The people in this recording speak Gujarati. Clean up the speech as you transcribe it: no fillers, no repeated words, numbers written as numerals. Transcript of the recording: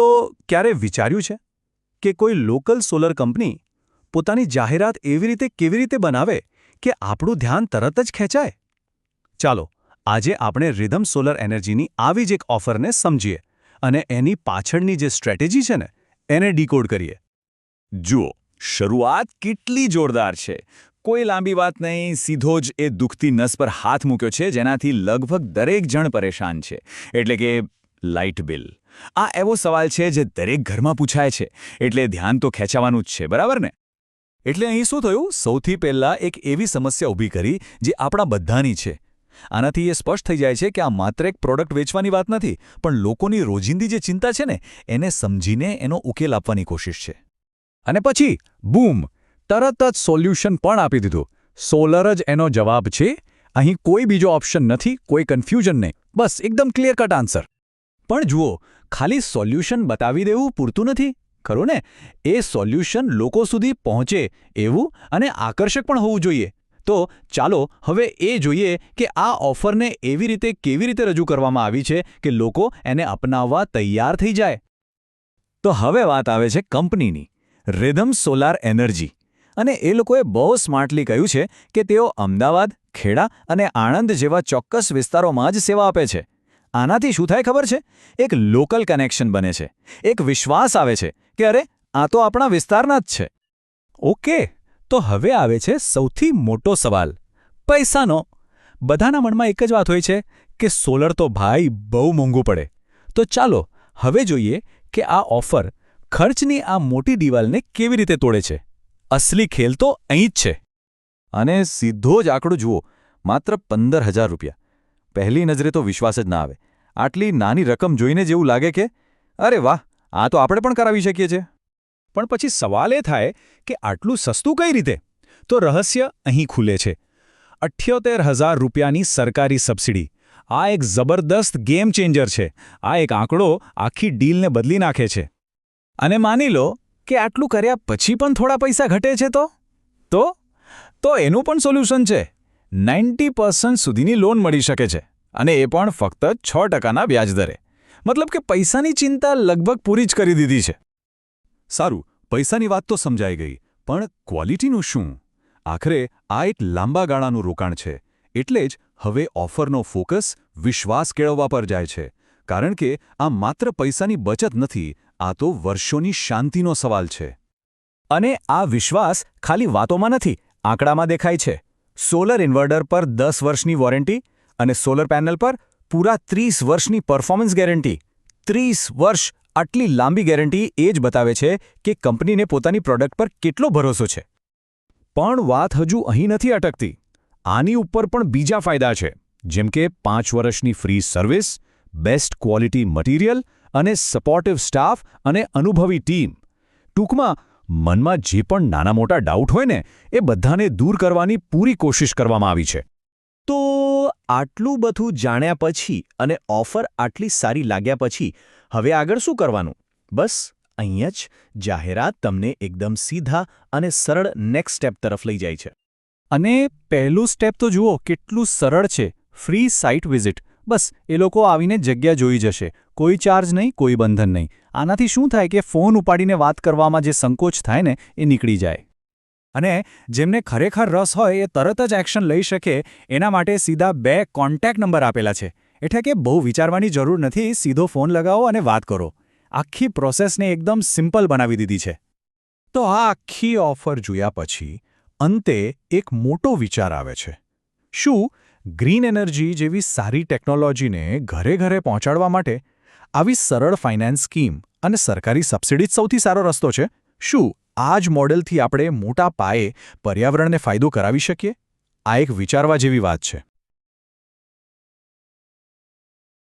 તો ક્યારે વિચાર્યું છે કે કોઈ લોકલ સોલર કંપની પોતાની જાહેરાત કેવી રીતે બનાવે કે આપણું ધ્યાન તરત જ ખેંચાય? ચાલો આજે આપણે રિધમ સોલર એનર્જીની આવી જ એક ઓફરને સમજીએ અને એની પાછળની જે સ્ટ્રેટેજી છે ને એને ડીકોડ કરીએ. જુઓ, શરૂઆત કેટલી જોરદાર છે. કોઈ લાંબી વાત નહીં, સીધો જ એ દુખતી નસ પર હાથ મૂક્યો છે જેનાથી લગભગ દરેક જણ પરેશાન છે, એટલે કે લાઇટ બિલ. આ એવો સવાલ છે જે દરેક ઘરમાં પૂછાય છે, એટલે ધ્યાન તો ખેંચાવાનું જ છે, બરાબર ને? એટલે અહીં શું થયું? સૌથી પહેલાં એક એવી સમસ્યા ઊભી કરી જે આપણા બધાની છે. આનાથી એ સ્પષ્ટ થઈ જાય છે કે આ માત્ર એક પ્રોડક્ટ વેચવાની વાત નથી, પણ લોકોની રોજિંદી જે ચિંતા છે ને એને સમજીને એનો ઉકેલ આપવાની કોશિશ છે. અને પછી બૂમ, તરત જ સોલ્યુશન પણ આપી દીધું. સોલર જ એનો જવાબ છે. અહીં કોઈ બીજો ઓપ્શન નથી, કોઈ કન્ફ્યુઝન નહીં, બસ એકદમ ક્લિયર કટ આન્સર. પણ જુઓ, ખાલી સોલ્યુશન બતાવી દેવું પૂરતું નથી, ખરું ને? એ સોલ્યુશન લોકો સુધી પહોંચે એવું અને આકર્ષક પણ હોવું જોઈએ. તો ચાલો હવે એ જોઈએ કે આ ઓફરને કેવી રીતે રજૂ કરવામાં આવી છે કે લોકો એને અપનાવવા તૈયાર થઈ જાય. તો હવે વાત આવે છે કંપનીની, રિધમ સોલાર એનર્જી. અને એ લોકોએ બહુ સ્માર્ટલી કહ્યું છે કે તેઓ અમદાવાદ, ખેડા અને આણંદ જેવા ચોક્કસ વિસ્તારોમાં જ સેવા આપે છે. આનાથી શું થાય ખબર છે? એક લોકલ કનેક્શન બને છે, એક વિશ્વાસ આવે છે કે અરે આ તો આપણા વિસ્તારના જ છે. ઓકે, તો હવે આવે છે સૌથી મોટો સવાલ, પૈસાનો. બધાના મનમાં એક જ વાત હોય છે કે સોલર તો ભાઈ બહુ મોંઘું પડે. તો ચાલો હવે જોઈએ કે આ ઓફર ખર્ચની આ મોટી દિવાલને કેવી રીતે તોડે છે. અસલી ખેલ તો અહીં જ છે. અને સીધો જ આંકડો જુઓ, માત્ર 15,000 રૂપિયા. પહેલી નજરે તો વિશ્વાસ જ ના આવે. આટલી નાની રકમ જોઈને જ એવું લાગે કે અરે વાહ, આ તો આપણે પણ કરાવી શકીએ છીએ. પણ પછી સવાલ એ થાય કે આટલું સસ્તું કઈ રીતે? તો રહસ્ય અહીં ખુલે છે. 78,000 રૂપિયાની સરકારી સબસિડી. આ એક જબરદસ્ત ગેમ ચેન્જર છે. આ એક આંકડો આખી ડીલને બદલી નાખે છે. અને માની લો કે આટલું કર્યા પછી પણ થોડા પૈસા ઘટે છે તો એનું પણ સોલ્યુશન છે. 90% સુધીની લોન મળી શકે છે, અને એ પણ ફક્ત 6%ના વ્યાજદરે. મતલબ કે પૈસાની ચિંતા લગભગ પૂરી જ કરી દીધી છે. સારું, પૈસાની વાત તો સમજાઈ ગઈ, પણ ક્વોલિટીનું શું? આખરે આ એક લાંબા ગાળાનું રોકાણ છે. એટલે જ હવે ઓફરનો ફોકસ વિશ્વાસ કેળવવા પર જાય છે. કારણ કે આ માત્ર પૈસાની બચત નથી, આ તો વર્ષોની શાંતિનો સવાલ છે. અને આ વિશ્વાસ ખાલી વાતોમાં નથી, આંકડામાં દેખાય છે. સોલર ઇન્વર્ટર પર 10 વર્ષની વોરંટી અને સોલર પેનલ પર પૂરા 30 વર્ષની પરફોર્મન્સ ગેરંટી. 30 વર્ષ! આટલી લાંબી ગેરંટી એ જ બતાવે છે કે કંપનીને પોતાની પ્રોડક્ટ પર કેટલો ભરોસો છે. પણ વાત હજુ અહીં નથી અટકતી. આની ઉપર પણ બીજા ફાયદા છે, જેમ કે 5 વર્ષની free service, best quality material અને સપોર્ટિવ સ્ટાફ અને અનુભવી ટીમ. ટૂંકમાં મનમાં જે પણ નાના મોટા ડાઉટ હોય ને એ બધાને દૂર કરવાની પૂરી કોશિશ કરવામાં આવી છે. તો આટલું બધું જાણ્યા પછી અને ઓફર આટલી સારી લાગ્યા પછી હવે આગળ શું કરવાનું? બસ અહીંયા જ જાહેરાત તમને એકદમ સીધા અને સરળ નેક્સ્ટ સ્ટેપ તરફ લઈ જાય છે. અને પહેલું સ્ટેપ તો જુઓ કેટલું સરળ છે. Free site visit. બસ એ લોકો આવીને જગ્યા જોઈ જશે. કોઈ ચાર્જ નહીં, કોઈ બંધન નહીં. આનાથી શું થાય કે ફોન ઉપાડીને વાત કરવામાં જે સંકોચ થાય ને એ નીકળી જાય. અને જેમને ખરેખર રસ હોય એ તરત જ એક્શન લઈ શકે એના માટે સીધા 2 કોન્ટેક્ટ નંબર આપેલા છે. એટલે કે બહુ વિચારવાની જરૂર નથી, સીધો ફોન લગાવો અને વાત કરો. આખી પ્રોસેસને એકદમ સિમ્પલ બનાવી દીધી છે. તો આ આખી ઓફર જોયા પછી અંતે એક મોટો વિચાર આવે છે. શું ગ્રીન એનર્જી જેવી સારી ટેકનોલોજીને ઘરે ઘરે પહોંચાડવા માટે આવી સરળ ફાઇનાન્સ સ્કીમ અને સરકારી સબસિડી જ સૌથી સારો રસ્તો છે? શું આ જ મોડેલથી આપણે મોટા પાયે પર્યાવરણને ફાયદો કરાવી શકીએ? આ એક વિચારવા જેવી વાત છે.